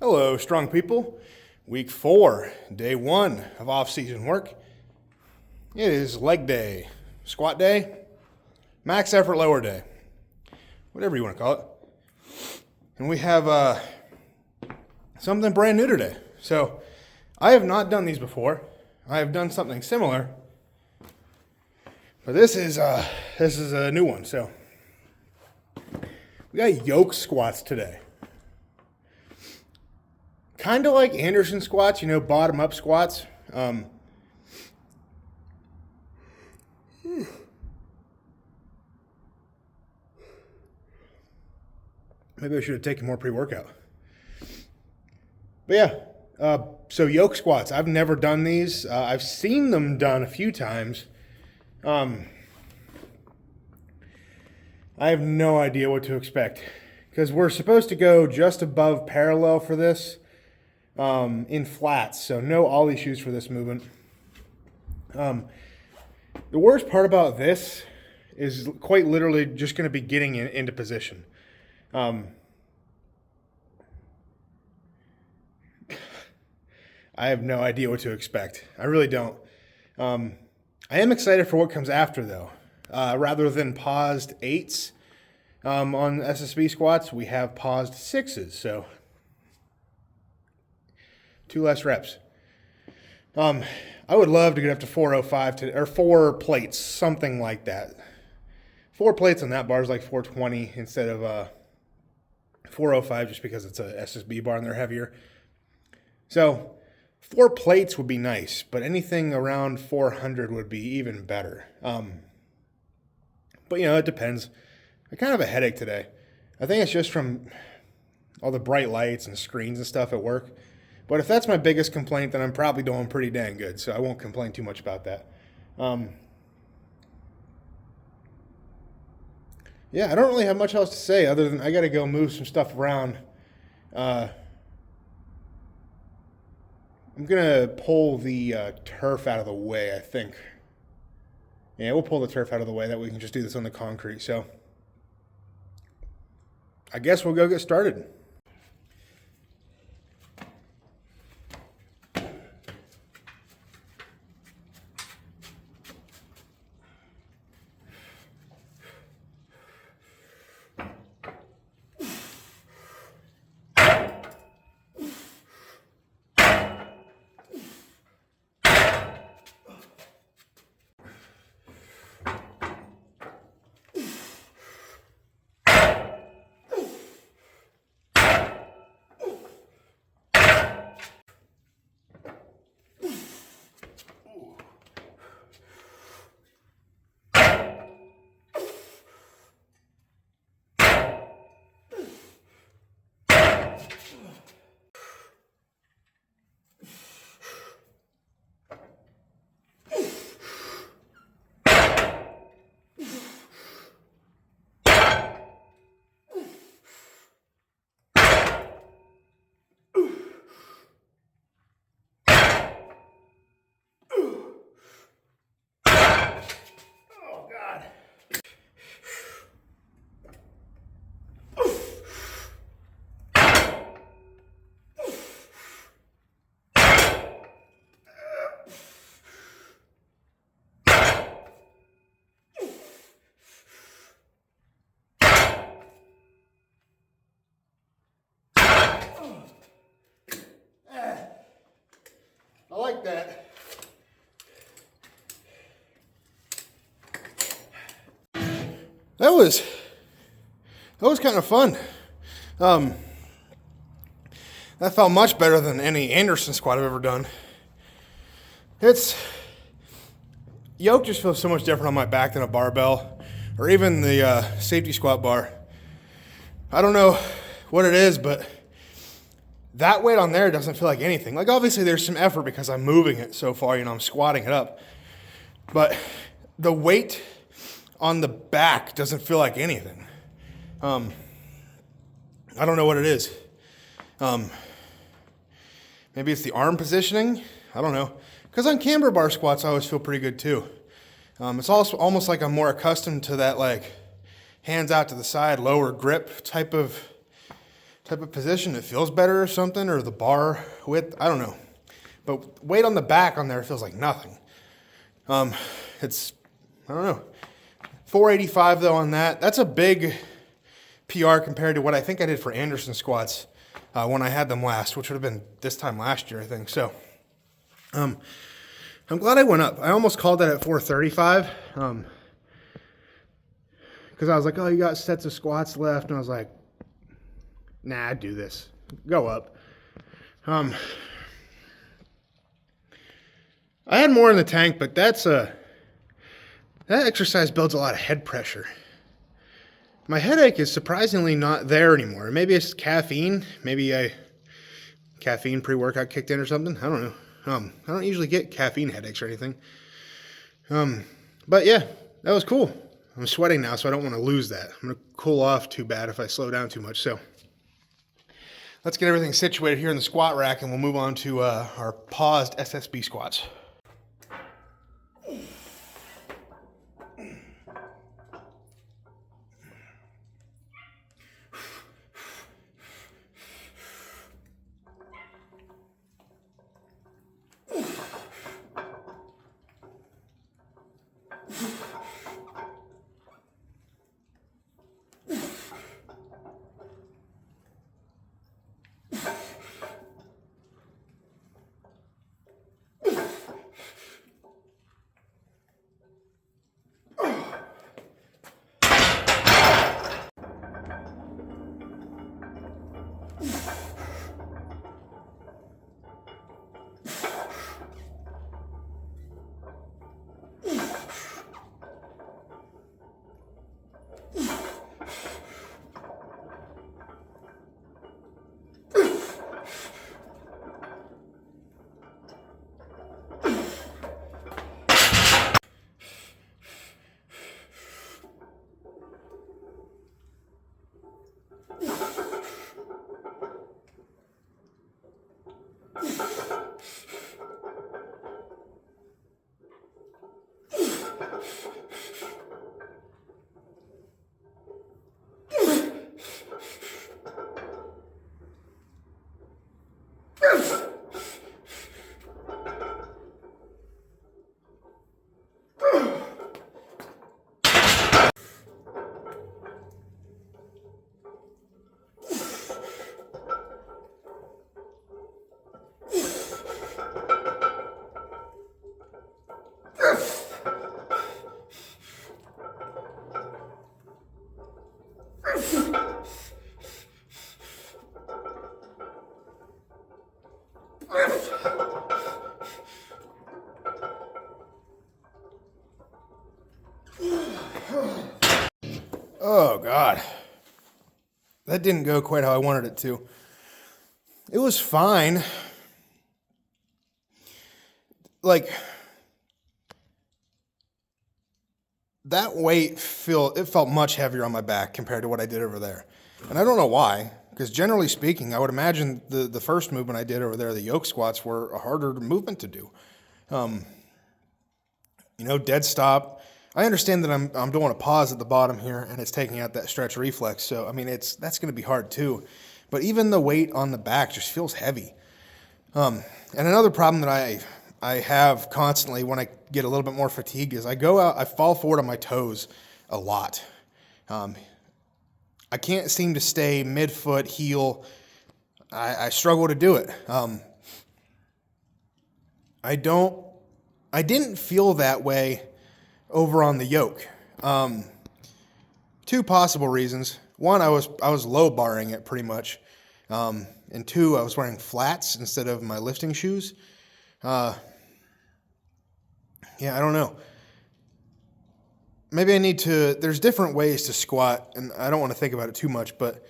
Hello, strong people. Week 4, day 1 of off-season work. It is leg day, squat day, max effort lower day, whatever you want to call it. And we have something brand new today. So I have not done these before. I have done something similar, but this is a new one. So we got yoke squats today. Kind of like Anderson squats, bottom up squats. Maybe I should have taken more pre-workout. But yeah, so yoke squats. I've never done these. I've seen them done a few times. I have no idea what to expect because we're supposed to go just above parallel for this. In flats, so no ollie shoes for this movement. The worst part about this is quite literally just going to be getting into position. I have no idea what to expect. I really don't. I am excited for what comes after, though. Rather than paused 8s on SSB squats, we have paused 6s, so 2 less reps. I would love to get up to 405 or 4 plates, something like that. 4 plates on that bar is like 420 instead of 405 just because it's a SSB bar and they're heavier. So 4 plates would be nice, but anything around 400 would be even better. But it depends. I kind of have a headache today. I think it's just from all the bright lights and screens and stuff at work. But if that's my biggest complaint, then I'm probably doing pretty dang good, so I won't complain too much about that. Yeah, I don't really have much else to say other than I got to go move some stuff around. I'm going to pull the turf out of the way, I think. Yeah, we'll pull the turf out of the way. That way we can just do this on the concrete. So I guess we'll go get started. I like that. That was kind of fun. That felt much better than any Anderson squat I've ever done. Yoke just feels so much different on my back than a barbell or even the safety squat bar. I don't know what it is, but that weight on there doesn't feel like anything. Like, obviously, there's some effort because I'm moving it so far, I'm squatting it up. But the weight on the back doesn't feel like anything. I don't know what it is. Maybe it's the arm positioning. I don't know. Because on camber bar squats, I always feel pretty good too. It's also almost like I'm more accustomed to that, like, hands out to the side, lower grip type of type of position, it feels better or something, or the bar width, I don't know. But weight on the back on there feels like nothing. It's, I don't know. 485 though on that. That's a big PR compared to what I think I did for Anderson squats when I had them last, which would have been this time last year, I think. So I'm glad I went up. I almost called that at 435 because I was like, oh, you got sets of squats left. And I was like, nah, do this. Go up. I had more in the tank, but that exercise builds a lot of head pressure. My headache is surprisingly not there anymore. Maybe it's caffeine. Maybe caffeine pre-workout kicked in or something. I don't know. I don't usually get caffeine headaches or anything. But yeah, that was cool. I'm sweating now, so I don't want to lose that. I'm going to cool off too bad if I slow down too much. So let's get everything situated here in the squat rack, and we'll move on to our paused SSB squats. Oh, God. That didn't go quite how I wanted it to. It was fine. Like, that weight felt much heavier on my back compared to what I did over there. And I don't know why, because generally speaking, I would imagine the first movement I did over there, the yoke squats, were a harder movement to do. Dead stop. I understand that I'm doing a pause at the bottom here, and it's taking out that stretch reflex. So, I mean, that's going to be hard too. But even the weight on the back just feels heavy. And another problem that I have constantly when I get a little bit more fatigued is I go out, I fall forward on my toes a lot. I can't seem to stay mid-foot, heel. I struggle to do it. I didn't feel that way over on the yoke. Two possible reasons. One, I was low barring it pretty much. And two, I was wearing flats instead of my lifting shoes. I don't know. Maybe I need to, there's different ways to squat, and I don't want to think about it too much, but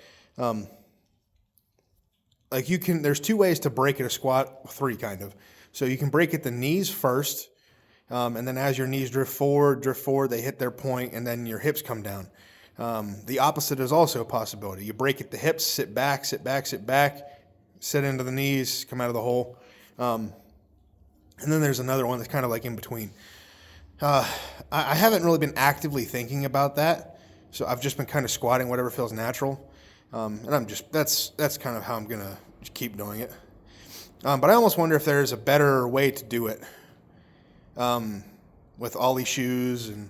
there's two ways to break at a squat, three kind of. So you can break at the knees first, and then as your knees drift forward, they hit their point, and then your hips come down. The opposite is also a possibility. You break at the hips, sit back, sit into the knees, come out of the hole. And then there's another one that's kind of like in between. I haven't really been actively thinking about that, so I've just been kind of squatting whatever feels natural. And that's kind of how I'm gonna keep doing it. But I almost wonder if there's a better way to do it, with ollie shoes and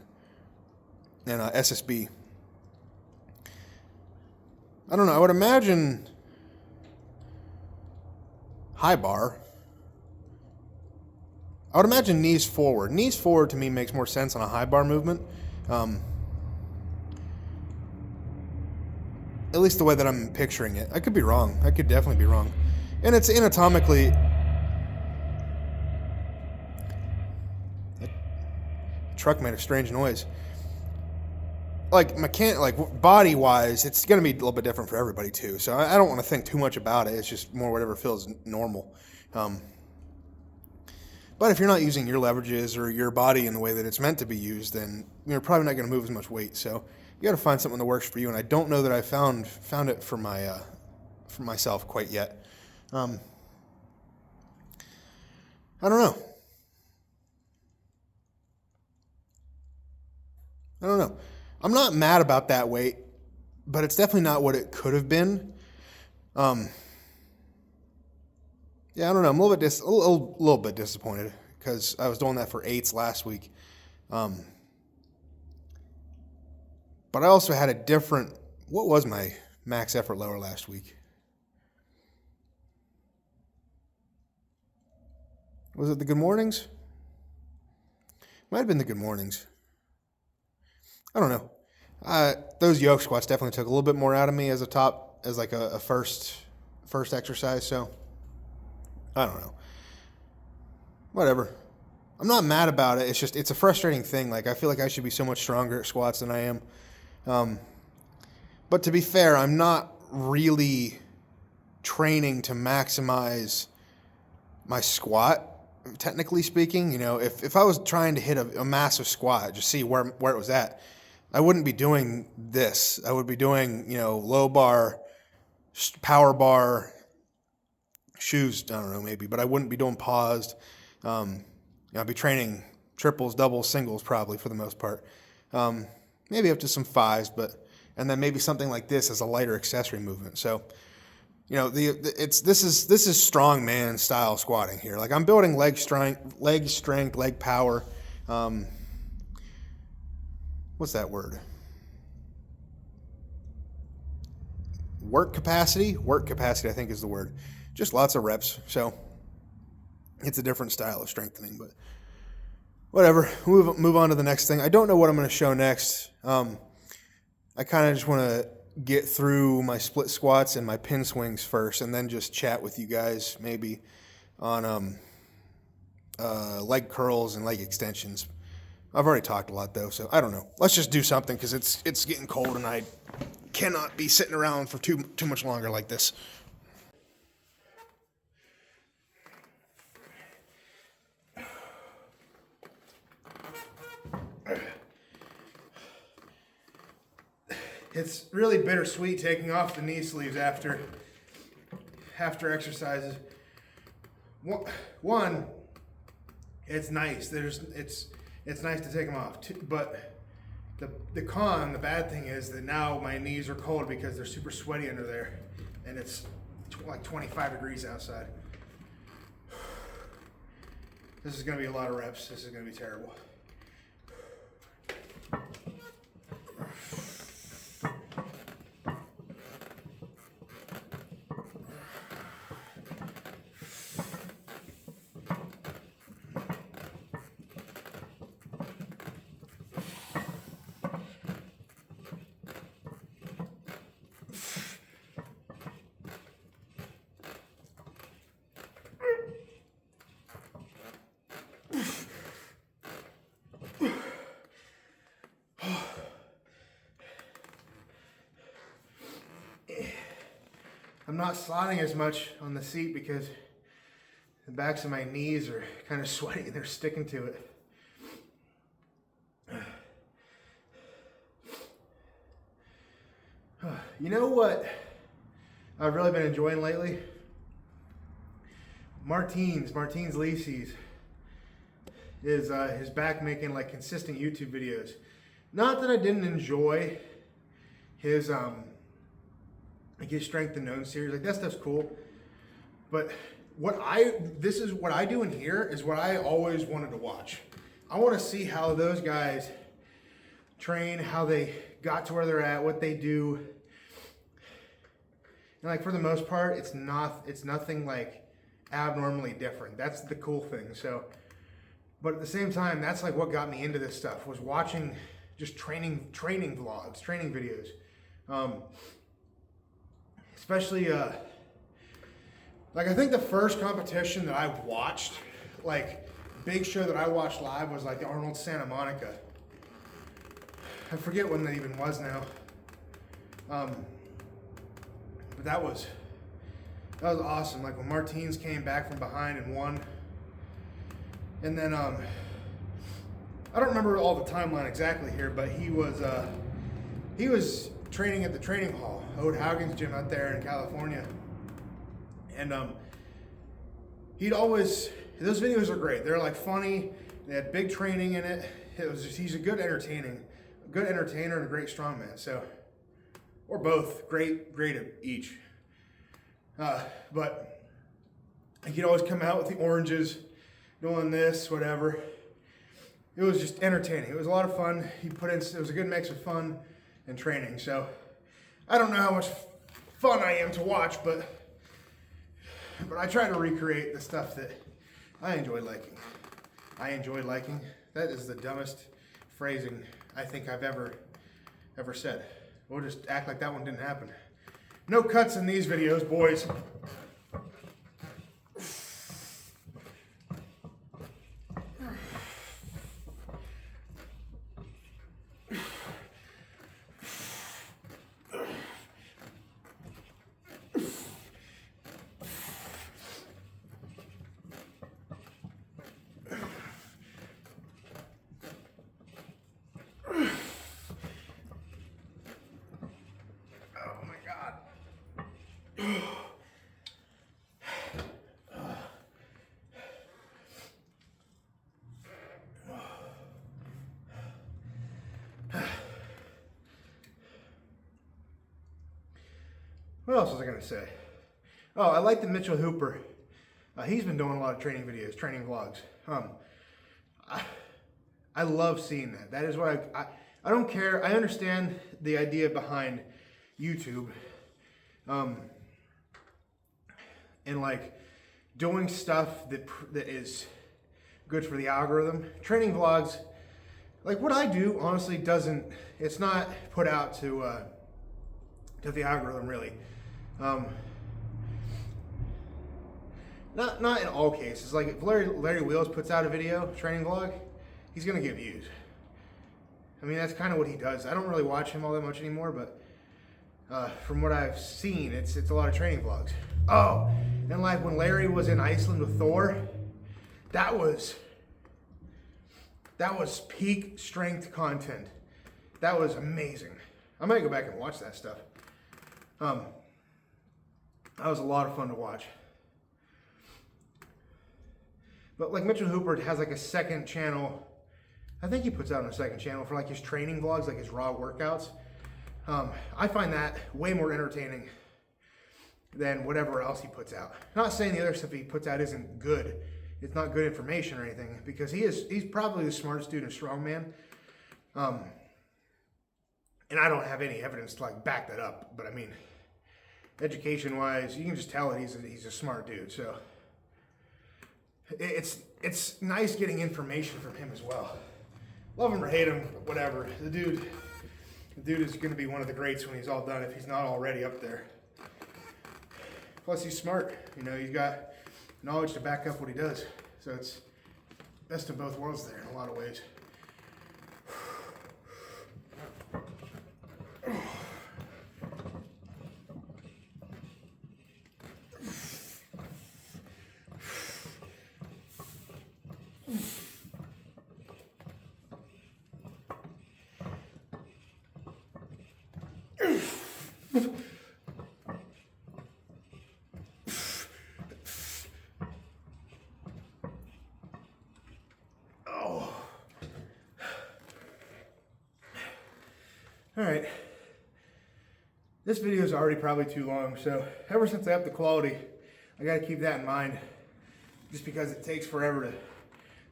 SSB. I don't know. I would imagine high bar. I would imagine knees forward. Knees forward to me makes more sense on a high bar movement. At least the way that I'm picturing it. I could be wrong. I could definitely be wrong. And it's anatomically... That truck made a strange noise. Like body-wise, it's going to be a little bit different for everybody too. So I don't want to think too much about it. It's just more whatever feels normal. But if you're not using your leverages or your body in the way that it's meant to be used, then you're probably not going to move as much weight. So you got to find something that works for you. And I don't know that I found it for myself quite yet. I don't know. I'm not mad about that weight, but it's definitely not what it could have been. Yeah, I don't know. I'm a little bit disappointed because I was doing that for 8s last week. But I also had a different... What was my max effort lower last week? Was it the good mornings? Might have been the good mornings. I don't know. Those yoke squats definitely took a little bit more out of me as like a first exercise. So I don't know. Whatever. I'm not mad about it. It's a frustrating thing. Like, I feel like I should be so much stronger at squats than I am. But to be fair, I'm not really training to maximize my squat, technically speaking. You know, if I was trying to hit a massive squat, just see where it was at, I wouldn't be doing this. I would be doing, low bar, power bar, shoes, I don't know, maybe, but I wouldn't be doing paused. I'd be training triples, doubles, singles probably for the most part. Maybe up to some 5s, and then maybe something like this as a lighter accessory movement. So, this is strong man style squatting here. Like, I'm building leg strength, leg power. What's that word? Work capacity, I think is the word. Just lots of reps. So it's a different style of strengthening, but whatever. Move on to the next thing. I don't know what I'm going to show next. I kind of just want to get through my split squats and my pin swings first, and then just chat with you guys maybe on leg curls and leg extensions. I've already talked a lot though, so I don't know. Let's just do something because it's getting cold and I cannot be sitting around for too much longer like this. It's really bittersweet taking off the knee sleeves after exercises. One, it's nice. It's nice to take them off. But the bad thing is that now my knees are cold because they're super sweaty under there, and it's like 25 degrees outside. This is going to be a lot of reps. This is going to be terrible. I'm not sliding as much on the seat because the backs of my knees are kind of sweaty and they're sticking to it. You know what I've really been enjoying lately? Martins Lisi's is back making like consistent YouTube videos. Not that I didn't enjoy his like his strength and known series, like that stuff's cool. But what I do in here is what I always wanted to watch. I want to see how those guys train, how they got to where they're at, what they do. And like for the most part, it's nothing like abnormally different. That's the cool thing. So, but at the same time, that's like what got me into this stuff, was watching just training vlogs, training videos. Especially like I think the first competition that I watched, like big show that I watched live, was like the Arnold Santa Monica. I forget when that even was now. But that was awesome. Like when Martins came back from behind and won. And then I don't remember all the timeline exactly here, but he was training at the training hall, Ode Haugen's gym out there in California. And those videos are great. They're like funny. They had big training in it. He's a good entertainer and a great strongman. So, or both, great at each. But he'd always come out with the oranges, doing this, whatever. It was just entertaining. It was a lot of fun. It was a good mix of fun and training. So I don't know how much fun I am to watch, but I try to recreate the stuff that I enjoy liking. I enjoy liking. That is the dumbest phrasing I think I've ever said. We'll just act like that one didn't happen. No cuts in these videos, boys. What else was I going to say? Oh, I like the Mitchell Hooper. He's been doing a lot of training videos, training vlogs. I love seeing that. That is what I don't care. I understand the idea behind YouTube. And like doing stuff that is good for the algorithm. Training vlogs, like what I do, honestly it's not put out to the algorithm really. Not in all cases. Like if Larry Wheels puts out a video, training vlog, he's gonna get views. I mean, that's kind of what he does. I don't really watch him all that much anymore, but from what I've seen, it's a lot of training vlogs. Oh, and like when Larry was in Iceland with Thor, that was peak strength content. That was amazing. I might go back and watch that stuff. That was a lot of fun to watch. But like Mitchell Hooper has like a second channel. I think he puts out on a second channel for like his training vlogs, like his raw workouts. I find that way more entertaining than whatever else he puts out. Not saying the other stuff he puts out isn't good. It's not good information or anything, because he's probably the smartest dude in strongman. And I don't have any evidence to like back that up, but I mean, education-wise, you can just tell that he's a smart dude. So it's nice getting information from him as well. Love him or hate him, whatever. The dude is going to be one of the greats when he's all done, if he's not already up there. Plus, he's smart. You know, he's got knowledge to back up what he does. So it's best of both worlds there in a lot of ways. All right. This video is already probably too long, so ever since I upped the quality, I gotta keep that in mind, just because it takes forever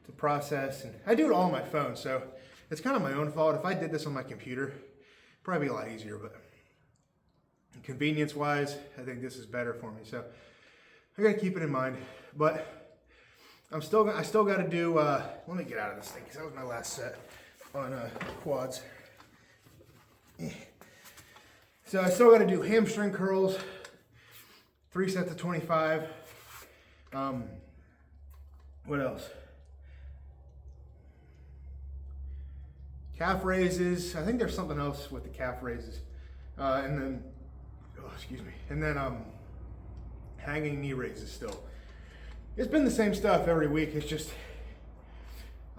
to process. And I do it all on my phone, so it's kind of my own fault. If I did this on my computer, it'd probably be a lot easier, but convenience-wise, I think this is better for me, so I gotta keep it in mind. But I still got to do. Let me get out of this thing because that was my last set on quads. So I still got to do hamstring curls, 3 sets of 25. What else? Calf raises. I think there's something else with the calf raises, and then hanging knee raises still. It's been the same stuff every week. It's just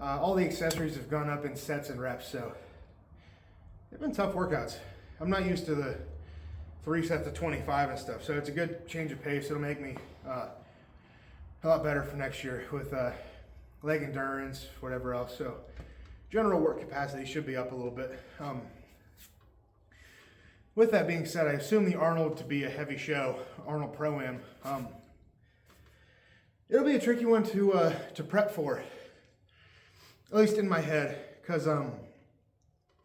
all the accessories have gone up in sets and reps, so they've been tough workouts. I'm not used to the 3 sets of 25 and stuff, so it's a good change of pace. It'll make me a lot better for next year with leg endurance, whatever else. So general work capacity should be up a little bit. With that being said, I assume the Arnold to be a heavy show, Arnold Pro-Am. It'll be a tricky one to prep for, at least in my head, because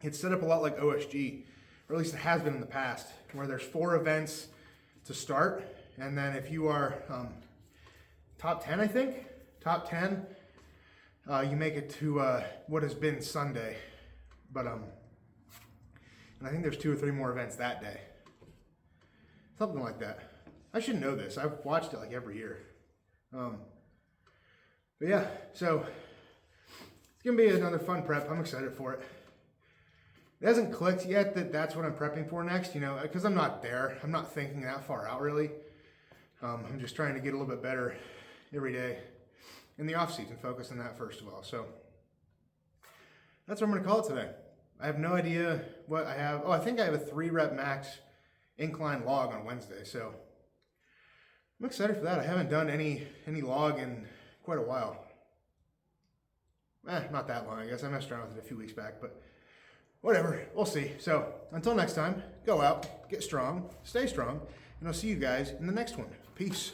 it's set up a lot like OSG, or at least it has been in the past, where there's 4 events to start, and then if you are top 10, I think, top 10, you make it to what has been Sunday, but and I think there's 2 or 3 more events that day, something like that. I should know this. I've watched it like every year. But yeah, so it's gonna be another fun prep. I'm excited for it. It hasn't clicked yet that that's what I'm prepping for next, because I'm not there. I'm not thinking that far out really. I'm just trying to get a little bit better every day in the off season, focus on that first of all. So that's what I'm gonna call it today. I have no idea what I have. Oh, I think I have a 3 rep max incline log on Wednesday, so I'm excited for that. I haven't done any log in quite a while. Not that long, I guess. I messed around with it a few weeks back, but whatever. We'll see. So until next time, go out, get strong, stay strong, and I'll see you guys in the next one. Peace.